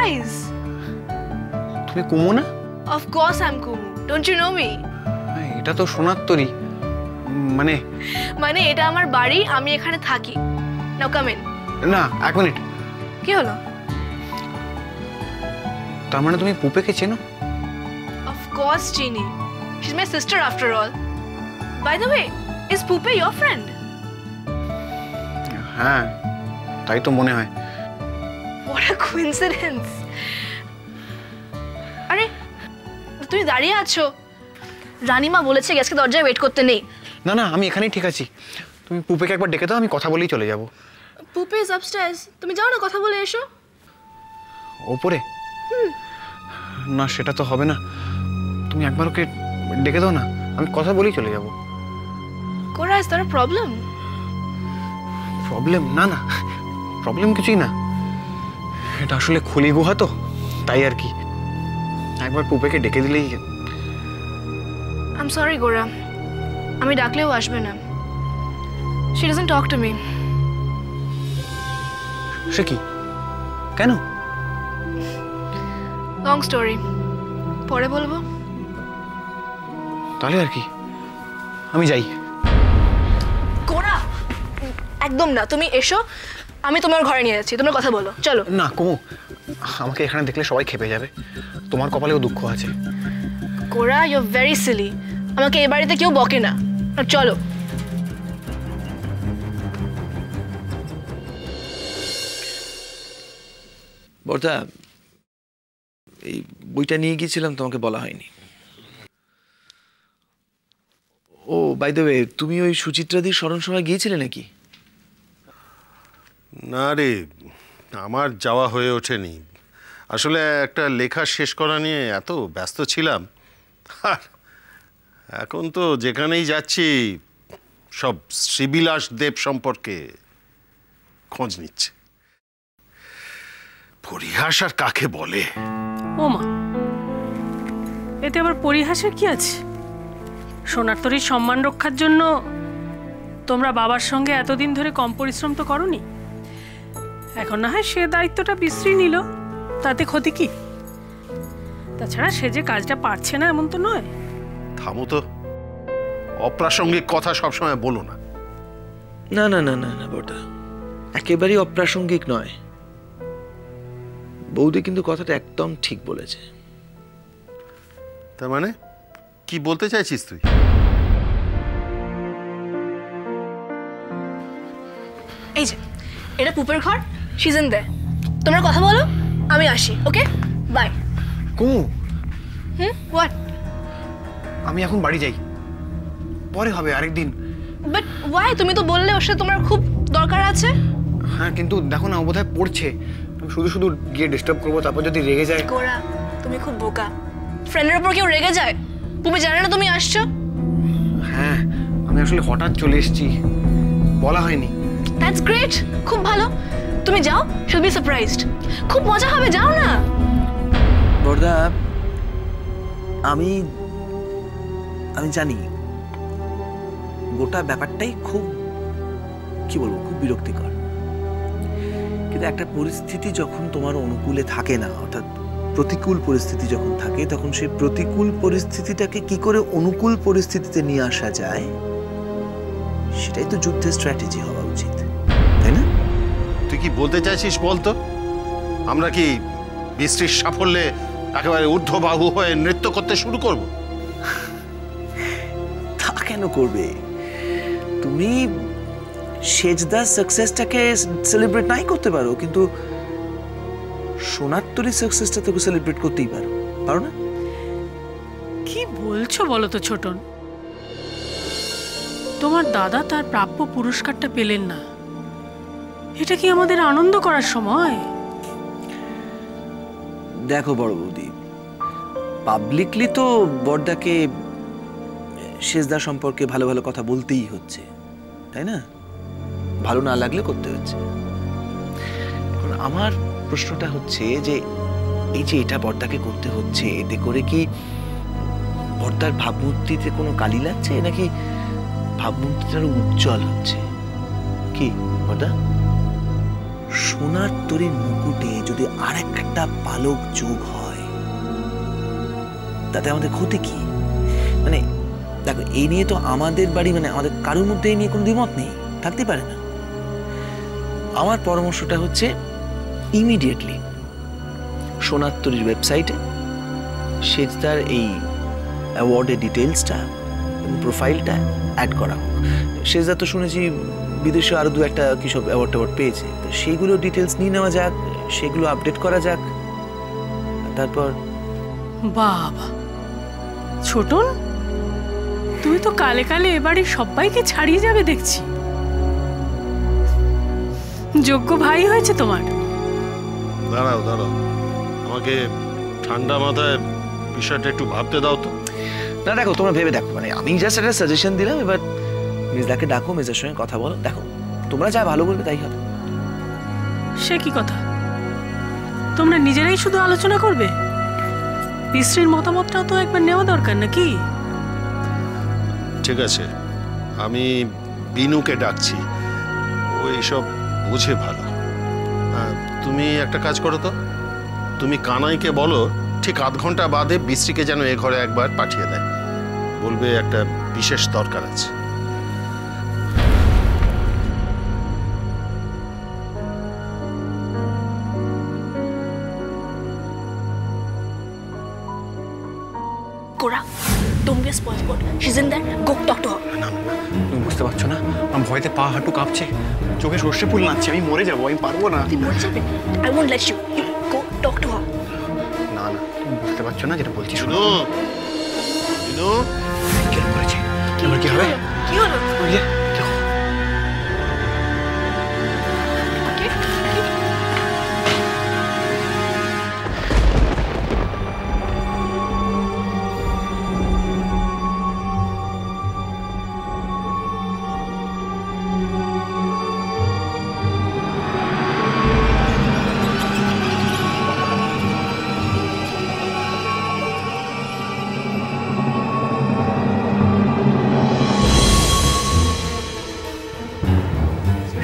surprise. তুমি কুমু না? Of course I'm Kumu. Don't you know me? এটা তো সোনার তরী। মানে এটা আমার বাড়ি, আমি এখানে থাকি। Now come in. না, এক মিনিট। কি হলো? তার মানে তুমি পুপেকে চেনো? Of course, Chini. She's my sister after all. By the way, is Pupe your friend? হ্যাঁ, তাই তো মনে হয়। What a coincidence. আরে তুমি দাঁড়িয়ে আছো, রানীমা বলেছে গেস্টকে দরজায় ওয়েট করতে নেই। না না, আমি এখানেই ঠিক আছি। তুমি পুপেকে একবার ডেকে দাও, আমি কথা বলেই চলে যাব। পুপে ইজ আপস্টেয়ার্স, তুমি যাও না, কথা বলে এসো। ওপরে? না, সেটা তো হবে না। তুমি একবার ওকে ডেকে দাও না, আমি কথা বলেই চলে যাব। কোরা, is there a problem? Problem? না না, প্রবলেম কিছুই না। এটা আসলে খুলি গুহা তো, তাই আর কি। একবার পুপেকে ডেকে দিলেই। আই এম সরি গোরা, আমি ডাকলেও আসবে না। She doesn't talk to me. সে কি? কেন? লং স্টোরি, পরে বলবো। তাহলে আর কি, আমি যাই। গোরা, একদম না, তুমি এসো, আমি তোমার ঘরে নিয়ে যাচ্ছি, তোমার কথা বলো, চলো। না কুমু, আমাকে এখানে দেখলে সবাই খেপে যাবে। তোমার কপালেও দুঃখ আছে। গোরা, ইউ আর ভেরি সিলি। আমাকে এ বাড়িতে কেউ বকে না, চলো। বর্দা, এই বইটা নিয়ে গিয়েছিলাম, তোমাকে বলা হয়নি। ও বাই দ্য ওয়ে, তুমি ওই সুচিত্রাদির স্মরণ সভায় গিয়েছিলে নাকি? না রে, আমার যাওয়া হয়ে ওঠেনি। আসলে একটা লেখা শেষ করা নিয়ে এত ব্যস্ত ছিলাম। আর এখন তো যেখানেই যাচ্ছি সব শ্রীবিলাস দেব সম্পর্কে খোঁজ নিচ্ছে। পরিহাস আর কাকে বলে? ও মা, এতে আবার পরিহাসের কি আছে? সোনার তরীর সম্মান রক্ষার জন্য তোমরা বাবার সঙ্গে এতদিন ধরে কম পরিশ্রম তো করনি। এখন না হয় সে দায়িত্বটা বিশ্রী নিল, তাতে ক্ষতি কি? তাছাড়া সে যে কাজটা পারছে না এমন তো নয়। থামো তো, অপ্রাসঙ্গিক কথা সবসময় বলো না। না না না না না বর্দা, একেবারেই অপ্রাসঙ্গিক নয়। বৌদি কিন্তু কথাটা একদম ঠিক বলেছে। তার মানে কি বলতে চাইছিস তুই? এই যে এটা পুপের ঘর, শি ইজ ইন দেয়ার। তোমরা কথা বলো, আমি আসি। Okay, bye. কুমু, হোয়াট? আমি এখন বাড়ি যাই, পরে হবে আরেকদিন। But why? তুমি তো বললে ওর সাথে তোমার খুব দরকার আছে। হ্যাঁ, কিন্তু দেখো না, ও বোধহয় পড়ছে। আমি শুধু শুধু গিয়ে ডিস্টার্ব করবো, তারপর যদি রেগে যায়। গোরা, তুমি খুব বোকা। ফ্রেন্ডের উপর কেউ রেগে যায়? তুমি জানে না তুমি আসছো? হ্যাঁ, আমি আসলে হঠাৎ চলে এসেছি, বলা হয়নি। দ্যাটস গ্রেট, খুব ভালো। তুমি যাও, শিল বি সারপ্রাইজড। খুব মজা হবে, যাও না। বর্দা, আমি জানি গোটা ব্যাপারটাই খুব, কি বলবো, খুব বিরক্তিকর। কিন্তু একটা পরিস্থিতি যখন তোমার অনুকূলে থাকে না, অর্থাৎ প্রতিকূল পরিস্থিতি যখন থাকে, তখন সেই প্রতিকূল পরিস্থিতিটাকে কি করে অনুকূল পরিস্থিতিতে নিয়ে আসা যায়, সেটাই তো যুদ্ধের স্ট্র্যাটেজি হওয়া উচিত, তাই না? তুই কি বলতে চাইছিস বলতো? আমরা কি বৃষ্টির সাফল্যে একেবারে ঊর্ধ্ববাহু হয়ে নৃত্য করতে শুরু করব? তা কেন করবে? তুমি সেজদার সাকসেসটাকে সেলিব্রেট নাই করতে পারো, কিন্তু সোনার তরী সাকসেসটা তোকে সেলিব্রেট করতেই পারো না? কি বলছো বলো তো ছোটন? তোমার দাদা তার প্রাপ্য পুরস্কারটা পেলেন না, এটা কি আমাদের আনন্দ করার সময়? দেখো বড় বৌদি, পাবলিকলি তো বড়দাকে সেজদা সম্পর্কে ভালো ভালো কথা বলতেই হচ্ছে, তাই না? ভালো না লাগলে করতে হচ্ছে। আমার প্রশ্নটা হচ্ছে যে এই যে এটা বড়দাকে করতে হচ্ছে, এতে করে কি বড়দার ভাবমূর্তিতে কোনো কালি লাগছে, নাকি ভাবমূর্তিটা উজ্জ্বল হচ্ছে? কি বড়দা? সোনার তরীর মুকুটে যদি আরেকটা পালক যোগ হয় তাতে আমাদের ক্ষতি কি? মানে দেখো, এই নিয়ে তো আমাদের বাড়ি মানে আমাদের কারোর মধ্যে এই নিয়ে কোনো দ্বিমত নেই, থাকতে পারে না। আমার পরামর্শটা হচ্ছে ইমিডিয়েটলি সোনার তরীর ওয়েবসাইটে সেটার এই অ্যাওয়ার্ডের ডিটেলসটা প্রোফাইলটা অ্যাড করা হোক। সেটা তো শুনেছি বিদেশে আরো 2-1টা কি সব অ্যাওয়ার্ড ট্যাওয়ার্ড পেয়েছে, তো সেইগুলো ডিটেলস নিয়ে নেওয়া যাক, সেগুলো আপডেট করা যাক। তারপর বাবা ছোটন, তুমি তো কালে কালে এবারে সবাইকে ছাড়িয়ে যাবে দেখছি। যোগ্য ভাই হয়েছে তোমার। দাঁড়াও দাঁড়াও, আমাকে ঠান্ডা মাথায় বিষয়টা একটু ভাবতে দাও তো। না দেখো, তোমরা ভেবে দেখো, মানে আমি জাস্ট একটা সাজেশন দিলাম। এবার মির্জাকে ডাকো, মির্জার সঙ্গে কথা বলো, দেখো তোমরা যা ভালো বলবে তাই হবে। সে কি কথা? তোমরা নিজেরাই শুধু আলোচনা করবে? বিশ্রীর মতামতটাও তো একবার নেওয়া দরকার নাকি? ঠিক আছে, আমি বিনুকে ডাকছি, ও এইসব বোঝে ভালো। তুমি একটা কাজ করো তো, তুমি কানাইকে বলো ঠিক 0.5 ঘন্টা বাদে বিশ্রীকে যেন এ ঘরে একবার পাঠিয়ে দেয়, বলবে একটা বিশেষ দরকার আছে। Cora, don't be a spoilsport. She's in there. Go talk to her. না না, তুমি বুঝতে পারছো না, আমার ভয়তে পা হাঁটু কাঁপছে, চোখে সর্ষে ফুল নাচছে, আমি মরে যাবো, আমি পারবো না। তুই মরে যাবে? I won't let you. You go talk to her. না না, তুমি বুঝতে পারছো না যেটা বলছি। শোনো বিনু, বিনু, কিরকম করেছে, এবার কি হবে? কি হলো? ওই যে দেখো,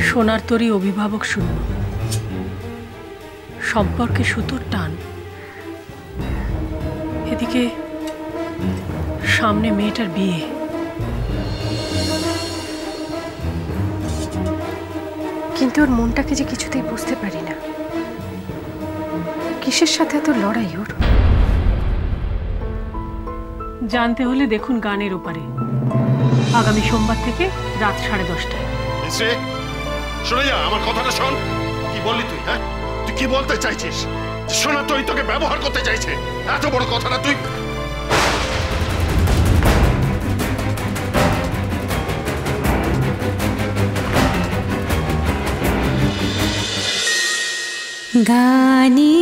সোনার তরী অভিভাবক শূন্য, সম্পর্কে সুতোর টান। এদিকে সামনে মেয়েটার বিয়ে। কিন্তু ওর মনটাকে যে কিছুতেই বুঝতে পারি না, কিসের সাথে এত লড়াই ওর? জানতে হলে দেখুন গানের ওপারে, আগামী সোমবার থেকে রাত 10:30টায়। বিশ্রী, শুনে যা, আমার কথাটা শোন। কি বললি তুই? হ্যাঁ, তুই কি বলতে চাইছিস? সোনা তুই তোকে ব্যবহার করতে চাইছে, এত বড় কথাটা তুই। গানে